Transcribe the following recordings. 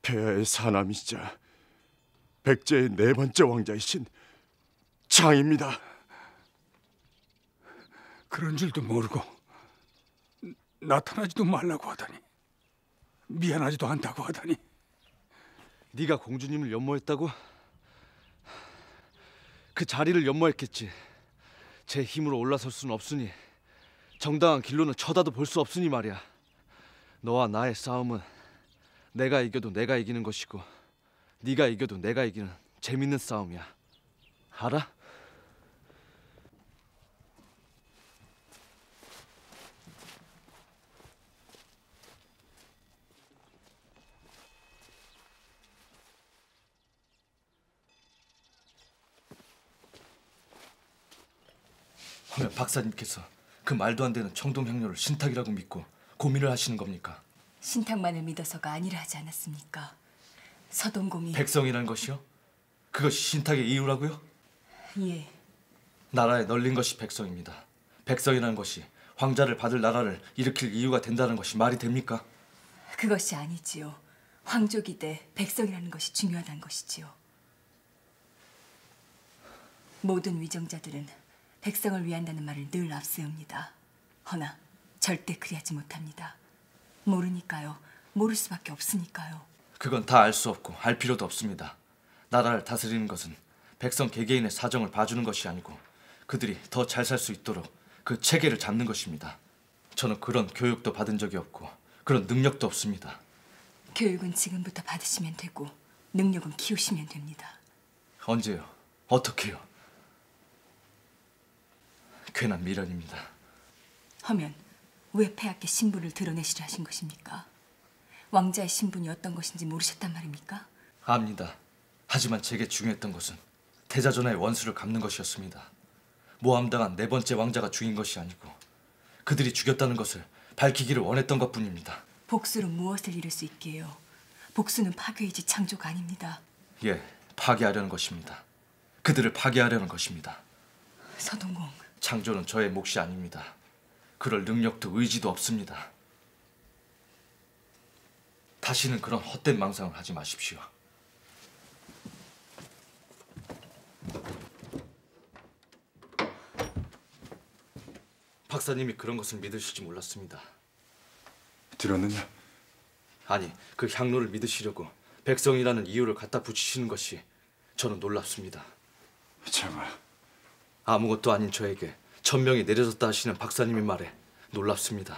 폐하의 사남이시자 백제의 네 번째 왕자이신 장입니다. 그런 줄도 모르고 나타나지도 말라고 하다니, 미안하지도 않다고 하다니. 네가 공주님을 연모했다고? 그 자리를 연모했겠지. 제 힘으로 올라설 수는 없으니, 정당한 길로는 쳐다도 볼 수 없으니 말이야. 너와 나의 싸움은 내가 이겨도 내가 이기는 것이고, 네가 이겨도 내가 이기는 재밌는 싸움이야. 알아? 하면 박사님께서 그 말도 안 되는 청동향료를 신탁이라고 믿고 고민을 하시는 겁니까? 신탁만을 믿어서가 아니라 하지 않았습니까? 서동공이 백성이라는 것이요? 그것이 신탁의 이유라고요? 예. 나라에 널린 것이 백성입니다. 백성이라는 것이 황자를 받을 나라를 일으킬 이유가 된다는 것이 말이 됩니까? 그것이 아니지요. 황족이 돼 백성이라는 것이 중요하다는 것이지요. 모든 위정자들은 백성을 위한다는 말을 늘 앞세웁니다. 허나 절대 그리하지 못합니다. 모르니까요. 모를 수밖에 없으니까요. 그건 다 알 수 없고 알 필요도 없습니다. 나라를 다스리는 것은 백성 개개인의 사정을 봐주는 것이 아니고 그들이 더 잘 살 수 있도록 그 체계를 잡는 것입니다. 저는 그런 교육도 받은 적이 없고 그런 능력도 없습니다. 교육은 지금부터 받으시면 되고 능력은 키우시면 됩니다. 언제요? 어떻게요? 괜한 미련입니다. 하면 왜 폐하께 신분을 드러내시려 하신 것입니까? 왕자의 신분이 어떤 것인지 모르셨단 말입니까? 압니다. 하지만 제게 중요했던 것은 태자전하의 원수를 갚는 것이었습니다. 모함당한 네 번째 왕자가 죽인 것이 아니고 그들이 죽였다는 것을 밝히기를 원했던 것뿐입니다. 복수로 무엇을 이룰 수 있게요? 복수는 파괴이지 창조가 아닙니다. 예, 파괴하려는 것입니다. 그들을 파괴하려는 것입니다. 서동공. 창조는 저의 몫이 아닙니다. 그럴 능력도 의지도 없습니다. 다시는 그런 헛된 망상을 하지 마십시오. 박사님이 그런 것을 믿으실지 몰랐습니다. 들었느냐? 아니, 그 향로를 믿으시려고 백성이라는 이유를 갖다 붙이시는 것이 저는 놀랍습니다. 장아, 아무것도 아닌 저에게 천명이 내려졌다 하시는 박사님의 말에 놀랍습니다.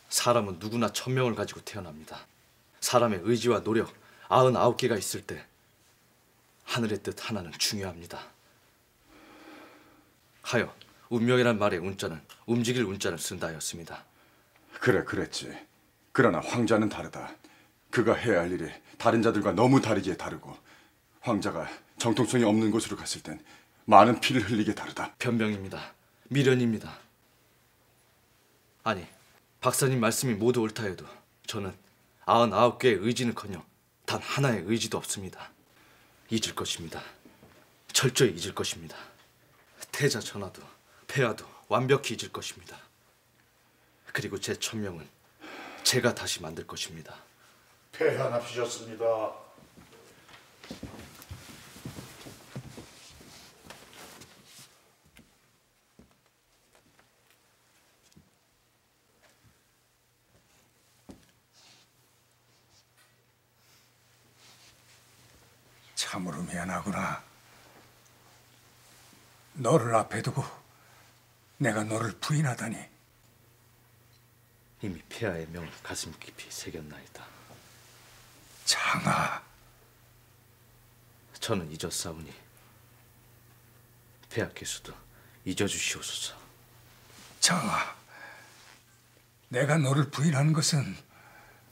사람은 누구나 천명을 가지고 태어납니다. 사람의 의지와 노력 99개가 있을 때 하늘의 뜻 하나는 중요합니다. 하여 운명이란 말의 운자는 움직일 운자를 쓴다 하였습니다. 그래, 그랬지. 그러나 황자는 다르다. 그가 해야 할 일이 다른 자들과 너무 다르기에 다르고 황자가 정통성이 없는 곳으로 갔을 땐 많은 피를 흘리게 다르다. 변명입니다. 미련입니다. 아니, 박사님 말씀이 모두 옳다 해도 저는 99개의 의지는커녕 단 하나의 의지도 없습니다. 잊을 것입니다. 철저히 잊을 것입니다. 태자 전하도 폐하도 완벽히 잊을 것입니다. 그리고 제 천명은 제가 다시 만들 것입니다. 폐하 납시셨습니다. 참으로 미안하구나. 너를 앞에 두고 내가 너를 부인하다니. 이미 폐하의 명을 가슴 깊이 새겼나이다. 장아. 저는 잊었사오니 폐하께서도 잊어주시옵소서. 장아. 내가 너를 부인하는 것은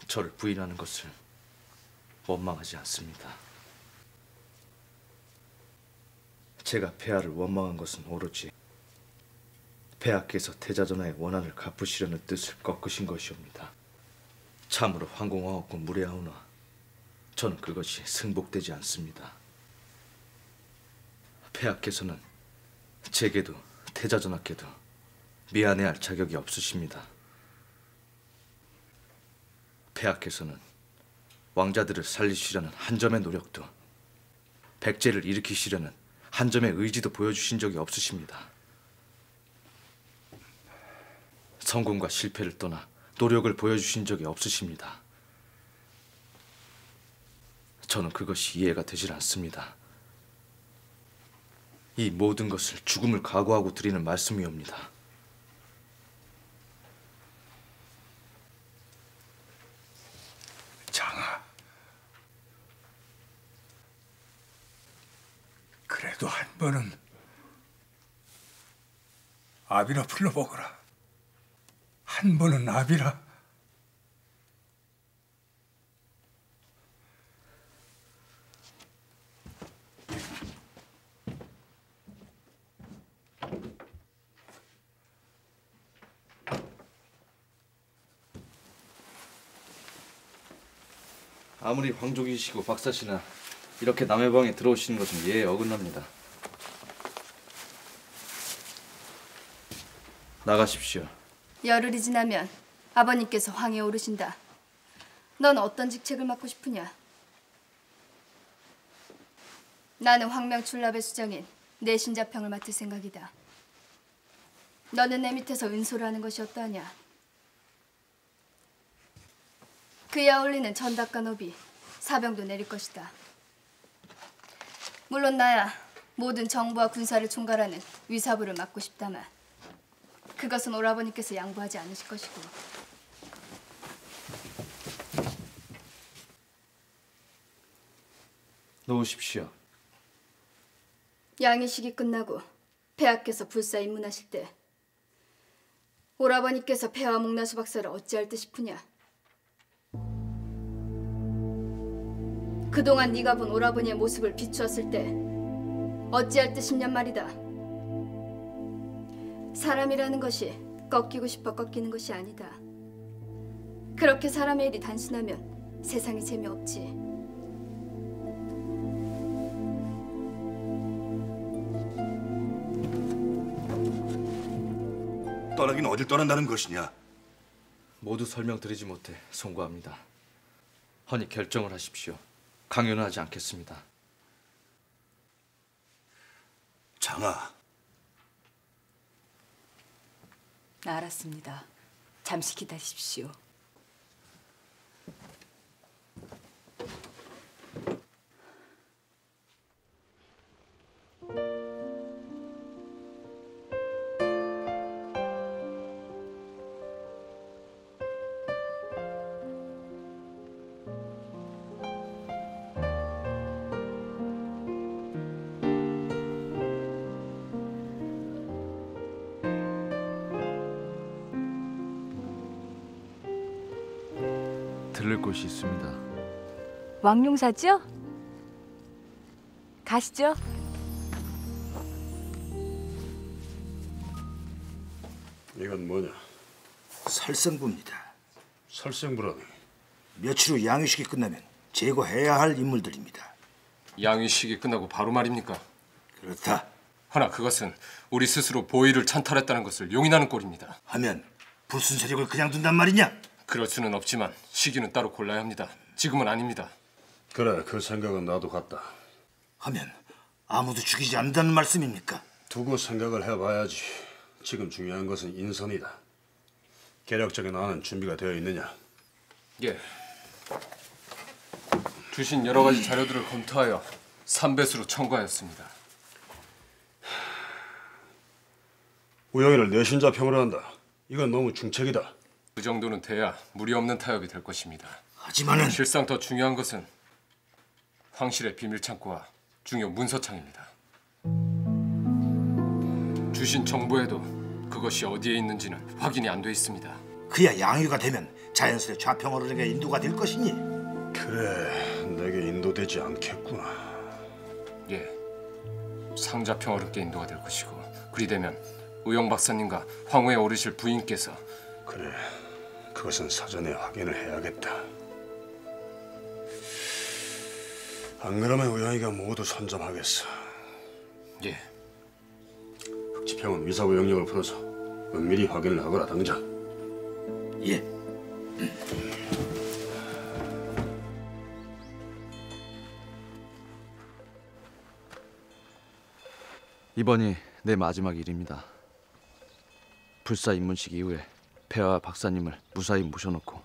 저를 부인하는 것을 원망하지 않습니다. 제가 폐하를 원망한 것은 오로지 폐하께서 태자전하의 원한을 갚으시려는 뜻을 꺾으신 것이옵니다. 참으로 황공하옵고 무례하오나 저는 그것이 승복되지 않습니다. 폐하께서는 제게도 태자전하께도 미안해할 자격이 없으십니다. 폐하께서는 왕자들을 살리시려는 한 점의 노력도, 백제를 일으키시려는 한 점의 의지도 보여주신 적이 없으십니다. 성공과 실패를 떠나 노력을 보여주신 적이 없으십니다. 저는 그것이 이해가 되질 않습니다. 이 모든 것을 죽음을 각오하고 드리는 말씀이옵니다. 장아, 그래도 한 번은 아비라 불러보거라. 한 번은 아비라. 아무리 황족이시고 박사시나 이렇게 남의 방에 들어오시는 것은 예에 어긋납니다. 나가십시오. 열흘이 지나면 아버님께서 황에 오르신다. 넌 어떤 직책을 맡고 싶으냐? 나는 황명출납의 수장인 내신자평을 맡을 생각이다. 너는 내 밑에서 은소를 하는 것이 어떠하냐? 그에 어울리는 전답과 노비, 사병도 내릴 것이다. 물론 나야 모든 정부와 군사를 총괄하는 위사부를 맡고 싶다만 그것은 오라버니께서 양보하지 않으실 것이고. 놓으십시오. 양의식이 끝나고 폐하께서 불사 입문하실 때 오라버니께서 폐하 목나수 박사를 어찌할 듯 싶으냐? 그동안 네가 본 오라버니의 모습을 비추었을 때 어찌할 듯 싶냔 말이다. 사람이라는 것이 꺾이고 싶어 꺾이는 것이 아니다. 그렇게 사람의 일이 단순하면 세상에 재미없지. 떠나긴 어딜 떠난다는 것이냐? 모두 설명드리지 못해 송구합니다. 허니 결정을 하십시오. 강요는 하지 않겠습니다. 장아, 알았습니다. 잠시 기다리십시오. 들를 곳이 있습니다. 왕룡사죠? 가시죠. 이건 뭐냐? 살생부입니다. 살생부라니. 며칠 후 양의식이 끝나면 제거해야 할 인물들입니다. 양의식이 끝나고 바로 말입니까? 그렇다 허나 그것은 우리 스스로 보위를 찬탈했다는 것을 용인하는 꼴입니다. 하면 불순 세력을 그냥 둔단 말이냐? 그럴 수는 없지만 시기는 따로 골라야 합니다. 지금은 아닙니다. 그래, 그 생각은 나도 같다. 하면 아무도 죽이지 않는다는 말씀입니까? 두고 생각을 해봐야지. 지금 중요한 것은 인선이다. 계략적인 안은 준비가 되어 있느냐? 예. 주신 여러 가지 자료들을 검토하여 3배수로 청구하였습니다. 우영이를 내신자평으로 한다. 이건 너무 중책이다. 그 정도는 돼야 무리 없는 타협이 될 것입니다. 하지만은 실상 더 중요한 것은 황실의 비밀 창고와 중요 문서창입니다. 주신 정보에도 그것이 어디에 있는지는 확인이 안 돼 있습니다. 그야 양유가 되면 자연스레 좌평 어른에게 인도가 될 것이니. 그래, 내게 인도되지 않겠구나. 예, 상자평 어른께 인도가 될 것이고 그리 되면 우영 박사님과 황후에 오르실 부인께서 그래, 그것은 사전에 확인을 해야겠다. 안 그러면 우영이가 모두 선점하겠어. 예, 흑지평은 위사부 영역을 풀어서 은밀히 확인을 하거라 당장. 예. 이번이 내 마지막 일입니다. 불사 입문식 이후에 폐하와 박사님을 무사히 모셔놓고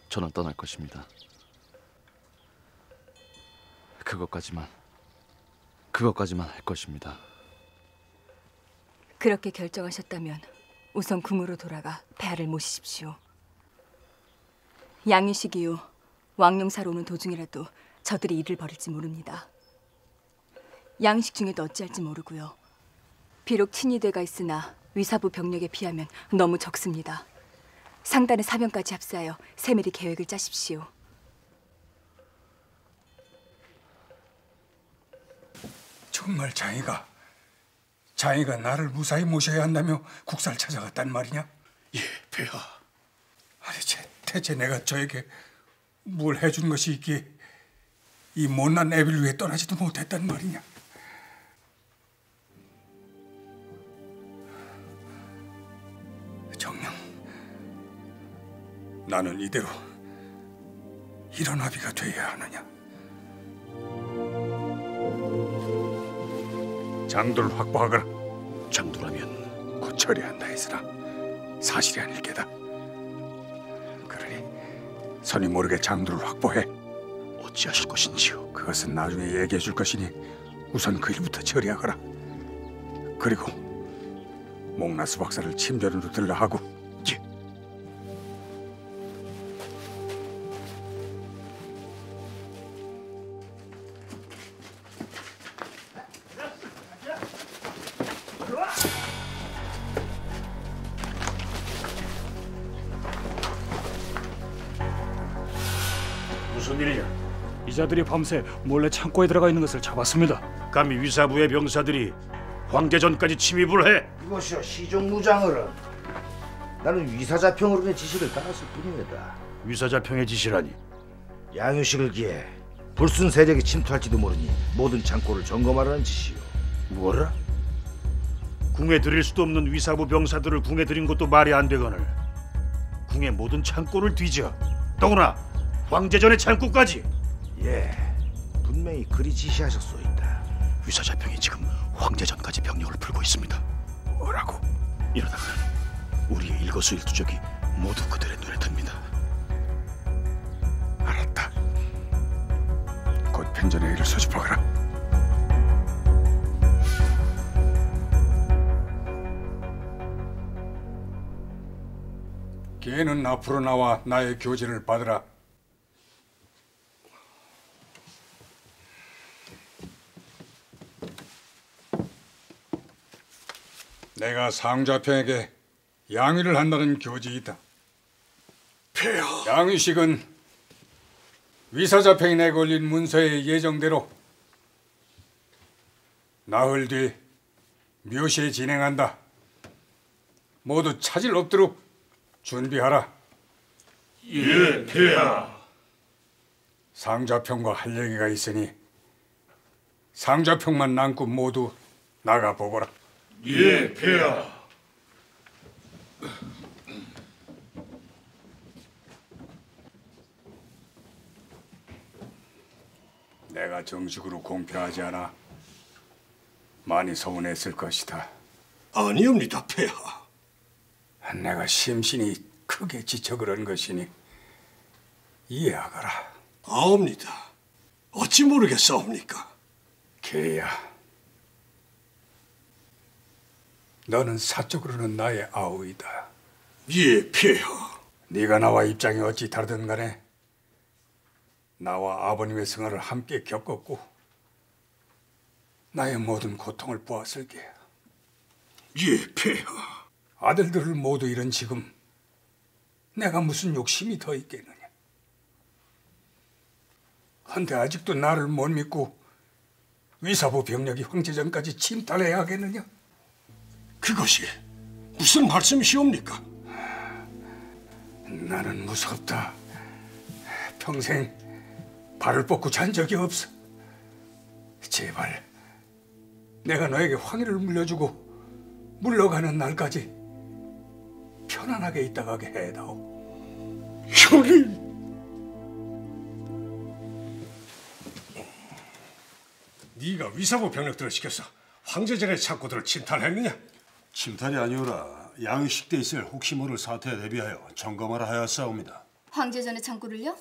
저는 떠날 것입니다. 그것까지만 할 것입니다. 그렇게 결정하셨다면 우선 궁으로 돌아가 폐하를 모시십시오. 양유식 이후 왕룡사로 오는 도중이라도 저들이 일을 벌일지 모릅니다. 양식 중에도 어찌할지 모르고요. 비록 친위대가 있으나 위사부 병력에 비하면 너무 적습니다. 상단의 사병까지 합사하여 세밀히 계획을 짜십시오. 정말 장이가 나를 무사히 모셔야 한다며 국사를 찾아갔단 말이냐? 예, 폐하. 아니, 대체 내가 저에게 뭘 해준 것이 있기에 이 못난 애비를 위해 떠나지도 못했단 말이냐? 정녕, 나는 이대로 이런 아비가 돼야 하느냐? 장도를 확보하거라. 장도라면 곧 처리한다 했으나 사실이 아닐 게다. 그러니 선이 모르게 장도를 확보해 어찌하실 것인지요? 그것은 나중에 얘기해 줄 것이니 우선 그 일부터 처리하거라. 그리고 목나스 박사를 침전으로 들라 하고. 예. 무슨 일이냐? 이자들이 밤새 몰래 창고에 들어가 있는 것을 잡았습니다. 감히 위사부의 병사들이 황제전까지 침입을 해? 이것이여 시종무장어른. 나는 위사자평어른의 지시를 따랐을 뿐입니다. 위사자평의 지시라니? 양유식을 기해 불순 세력이 침투할지도 모르니 모든 창고를 점검하라는 지시요. 뭐라? 궁에 들일 수도 없는 위사부 병사들을 궁에 들인 것도 말이 안 되거늘 궁의 모든 창고를 뒤져, 더구나 황제전의 창고까지. 예, 분명히 그리 지시하셨소이다. 위사자평이 지금 황제전까지 병력을 풀고 있습니다. 뭐라고? 이러다가 우리의 일거수일투족이 모두 그들의 눈에 듭니다. 알았다. 곧 편전의 일을 소집하거라. 걔는 앞으로 나와 나의 교진을 받으라. 내가 상좌평에게 양위를 한다는 교지이다. 폐하. 양위식은 위사자평이 내걸린 문서의 예정대로 나흘 뒤 묘시에 진행한다. 모두 차질 없도록 준비하라. 예, 폐하. 상좌평과 할 얘기가 있으니 상좌평만 남고 모두 나가보거라. 예, 폐하. 내가 정식으로 공표하지 않아 많이 서운했을 것이다. 아니옵니다, 폐하. 내가 심신이 크게 지쳐 그런 것이니 이해하거라. 아옵니다. 어찌 모르겠사옵니까? 걔야, 너는 사적으로는 나의 아우이다. 예, 폐하. 네가 나와 입장이 어찌 다르든 간에 나와 아버님의 생활을 함께 겪었고 나의 모든 고통을 보았을 게야. 예, 폐하. 아들들을 모두 잃은 지금 내가 무슨 욕심이 더 있겠느냐. 한데 아직도 나를 못 믿고 위사부 병력이 황제전까지 침탈해야 하겠느냐? 그것이 무슨 말씀이시옵니까? 나는 무섭다. 평생 발을 뻗고 잔 적이 없어. 제발 내가 너에게 황위를 물려주고 물러가는 날까지 편안하게 있다가게 해다오. 형님. 네가 위사부 병력들을 시켜서 황제전의 창고들을 침탈했느냐? 침탈이 아니오라 양식돼 있을 혹시 모를 사태에 대비하여 점검하라 하였사옵니다. 황제전의 창고를요?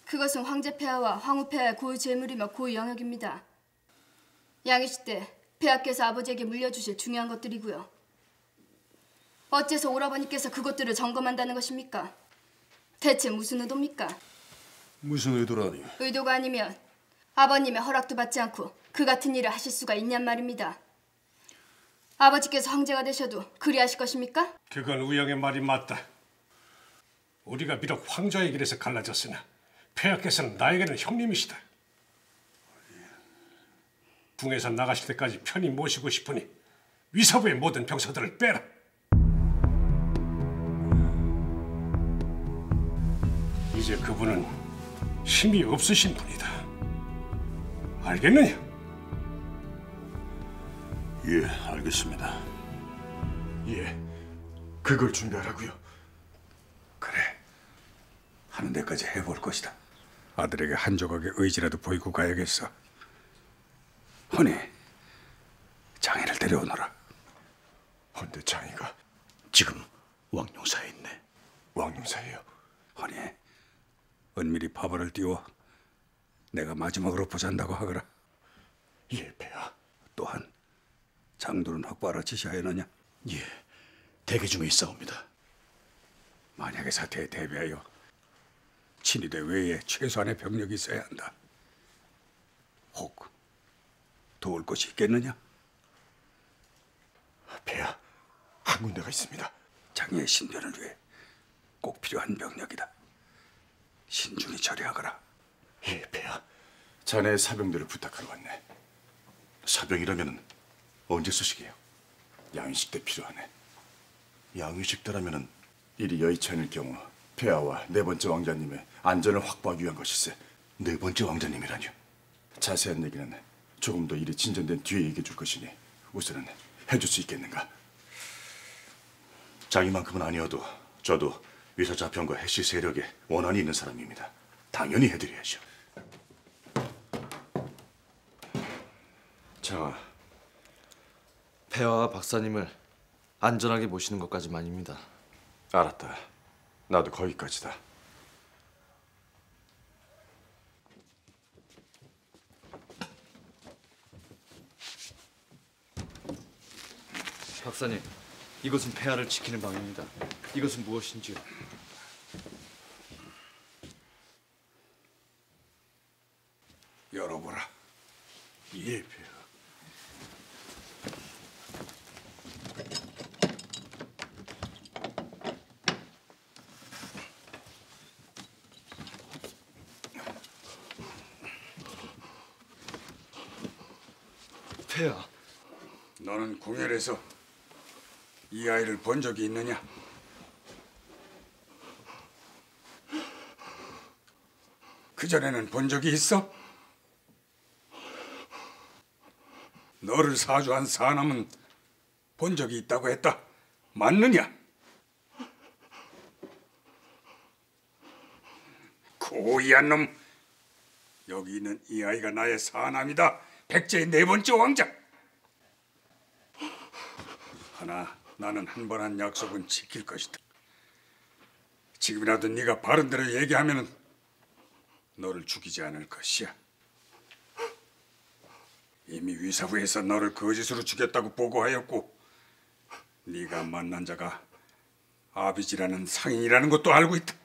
그것은 황제 폐하와 황후 폐하의 고유 재물이며 고유 영역입니다. 양이식 때 폐하께서 아버지에게 물려주실 중요한 것들이고요. 어째서 오라버니께서 그것들을 점검한다는 것입니까? 대체 무슨 의도입니까? 무슨 의도라니? 의도가 아니면 아버님의 허락도 받지 않고 그 같은 일을 하실 수가 있냔 말입니다. 아버지께서 황제가 되셔도 그리하실 것입니까? 그건 우영의 말이 맞다. 우리가 비록 황자의 길에서 갈라졌으나 폐하께서는 나에게는 형님이시다. 궁에서 나가실 때까지 편히 모시고 싶으니 위사부의 모든 병사들을 빼라. 이제 그분은 힘이 없으신 분이다. 알겠느냐? 예, 알겠습니다. 예, 그걸 준비하라고요. 그래, 하는 데까지 해볼 것이다. 아들에게 한 조각의 의지라도 보이고 가야겠어. 허니, 장인을 데려오너라. 헌데 장이가 지금 왕룡사에 있네. 왕룡사예요? 허니, 은밀히 파벌을 띄워 내가 마지막으로 보잔다고 하거라. 예, 폐하. 또한 장두는 확보하라 지시하였느냐? 예, 대기 중에 있사옵니다. 만약의 사태에 대비하여 친위대 외에 최소한의 병력이 있어야 한다. 혹 도울 곳이 있겠느냐? 폐하, 한 군데가 있습니다. 장애의 신변을 위해 꼭 필요한 병력이다. 신중히 처리하거라. 예, 폐하. 자네의 사병들을 부탁하러 왔네. 사병이라면 언제 쓰시게요? 양의식 때 필요하네. 양의식 때라면은 일이 여의치 않을 경우 폐하와 네 번째 왕자님의 안전을 확보하기 위한 것일세. 네 번째 왕자님이라뇨? 자세한 얘기는 조금 더 일이 진전된 뒤에 얘기해 줄 것이니 우선은 해줄 수 있겠는가? 장이만큼은 아니어도 저도 위사자평과 해시 세력에 원한이 있는 사람입니다. 당연히 해드려야죠. 장아, 폐하와 박사님을 안전하게 모시는 것까지만입니다. 알았다. 나도 거기까지다. 박사님, 이것은 폐하를 지키는 방입니다. 이것은 무엇인지요? 열어보라. 예, 폐하. 폐하, 너는 궁궐에서 이 아이를 본 적이 있느냐? 그전에는 본 적이 있어? 너를 사주한 사람은 본 적이 있다고 했다. 맞느냐? 고의한 놈. 여기 있는 이 아이가 나의 사남이다. 백제의 네 번째 왕자. 하나, 나는 한 번 한 약속은 지킬 것이다. 지금이라도 네가 바른 대로 얘기하면 너를 죽이지 않을 것이야. 이미 위사부에서 너를 거짓으로 죽였다고 보고하였고 네가 만난 자가 아비지라는 상인이라는 것도 알고 있다.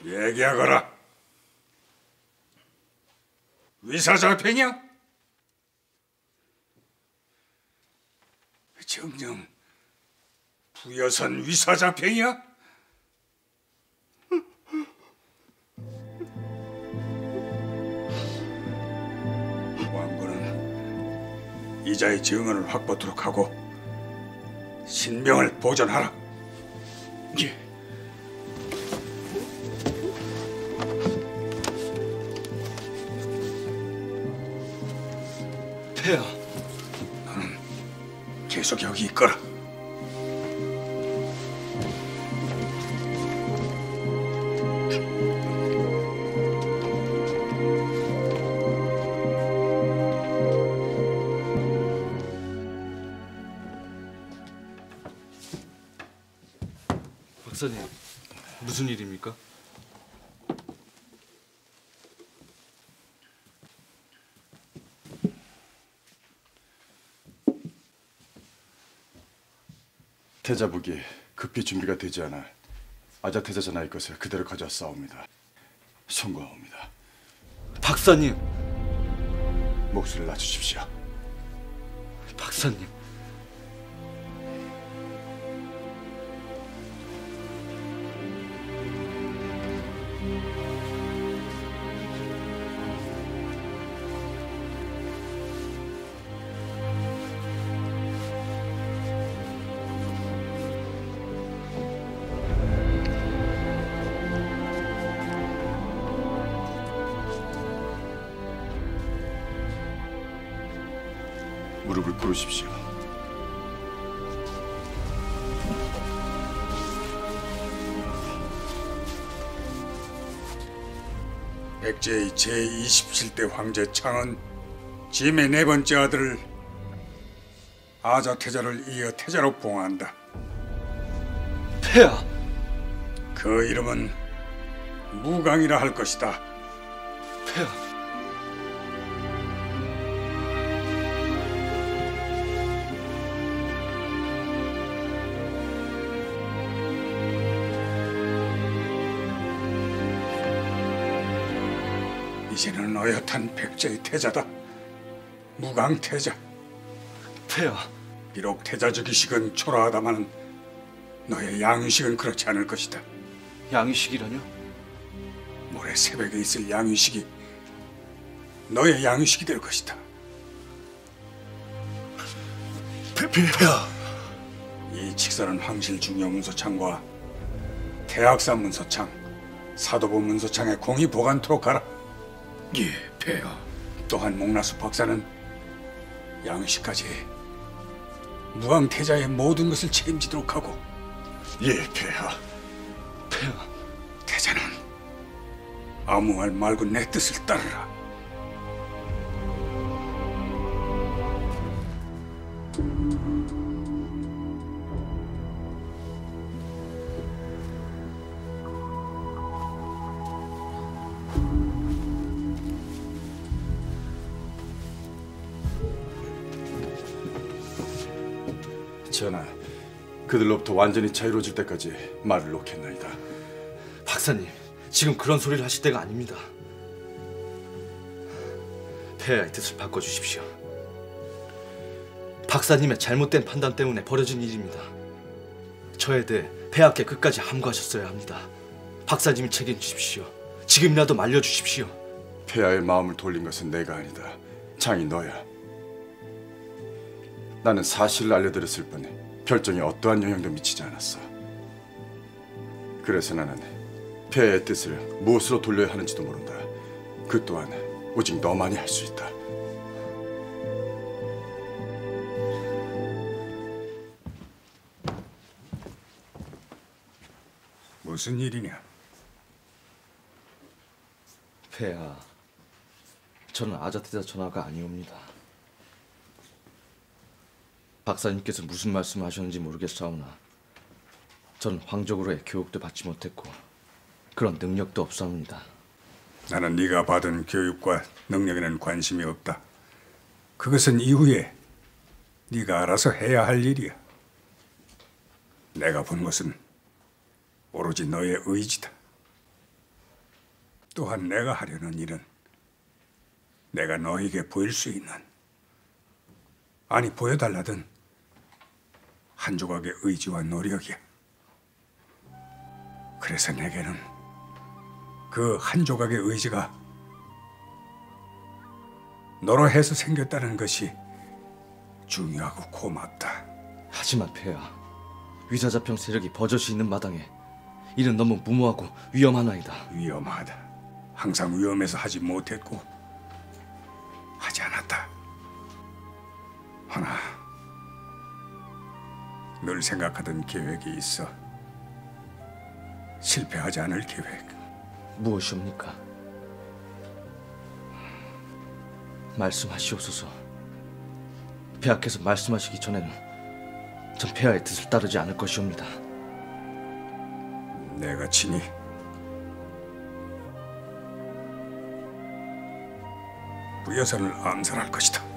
얘기하거라. 위사자평이야? 정녕 부여선 위사자평이야? 왕군은 이자의 증언을 확보토록 하고 신병을 보존하라. 예. 폐하, 너는 계속 여기 있거라. 박사님, 무슨 일입니까? 태자북이 급히 준비가 되지 않아 아자태자 전하의 것을 그대로 가져왔사옵니다. 송구하옵니다. 박사님! 목소리를 낮추십시오. 박사님. 무릎을 꿇으십시오. 백제의 제27대 황제 창은 짐의 네 번째 아들을 아자태자를 이어 태자로 봉한다. 폐하! 그 이름은 무강이라 할 것이다. 폐하! 이제는 어엿한 백제의 태자다. 무강태자. 폐하. 비록 태자즉위식은 초라하다마는 너의 양위식은 그렇지 않을 것이다. 양위식이라뇨? 모레 새벽에 있을 양위식이 너의 양위식이 될 것이다. 폐하. 이 직서는 황실 중요 문서창과 대학사 문서창, 사도부 문서창에 공히 보관토록 하라. 예, 폐하. 또한 목라수 박사는 양식까지 무왕태자의 모든 것을 책임지도록 하고. 예, 폐하. 폐하. 태자는 아무 말 말고 내 뜻을 따르라. 전하, 그들로부터 완전히 자유로워질 때까지 말을 놓겠나이다. 박사님, 지금 그런 소리를 하실 때가 아닙니다. 폐하의 뜻을 바꿔주십시오. 박사님의 잘못된 판단 때문에 벌어진 일입니다. 저에 대해 폐하께 끝까지 함구하셨어야 합니다. 박사님이 책임지십시오. 지금이라도 말려주십시오. 폐하의 마음을 돌린 것은 내가 아니다. 장이 너야. 나는 사실을 알려드렸을 뿐 결정에 어떠한 영향도 미치지 않았어. 그래서 나는 폐하의 뜻을 무엇으로 돌려야 하는지도 모른다. 그 또한 오직 너만이 할 수 있다. 무슨 일이냐? 폐하, 저는 아자태자 전하가 아니옵니다. 박사님께서 무슨 말씀을 하셨는지 모르겠사오나 저는 황족으로의 교육도 받지 못했고 그런 능력도 없사옵니다. 나는 네가 받은 교육과 능력에는 관심이 없다. 그것은 이후에 네가 알아서 해야 할 일이야. 내가 본 것은 오로지 너의 의지다. 또한 내가 하려는 일은 내가 너에게 보일 수 있는, 아니 보여달라던 한 조각의 의지와 노력이야. 그래서 내게는 그 한 조각의 의지가 너로 해서 생겼다는 것이 중요하고 고맙다. 하지만 폐하, 위사자평 세력이 버젓이 있는 마당에 이는 너무 무모하고 위험하나이다. 위험하다. 항상 위험해서 하지 못했고 하지 않았다. 하나 늘 생각하던 계획이 있어. 실패하지 않을 계획. 무엇이옵니까? 말씀하시옵소서. 폐하께서 말씀하시기 전에는 전 폐하의 뜻을 따르지 않을 것이옵니다. 내가 친히 부 여사를 암살할 것이다.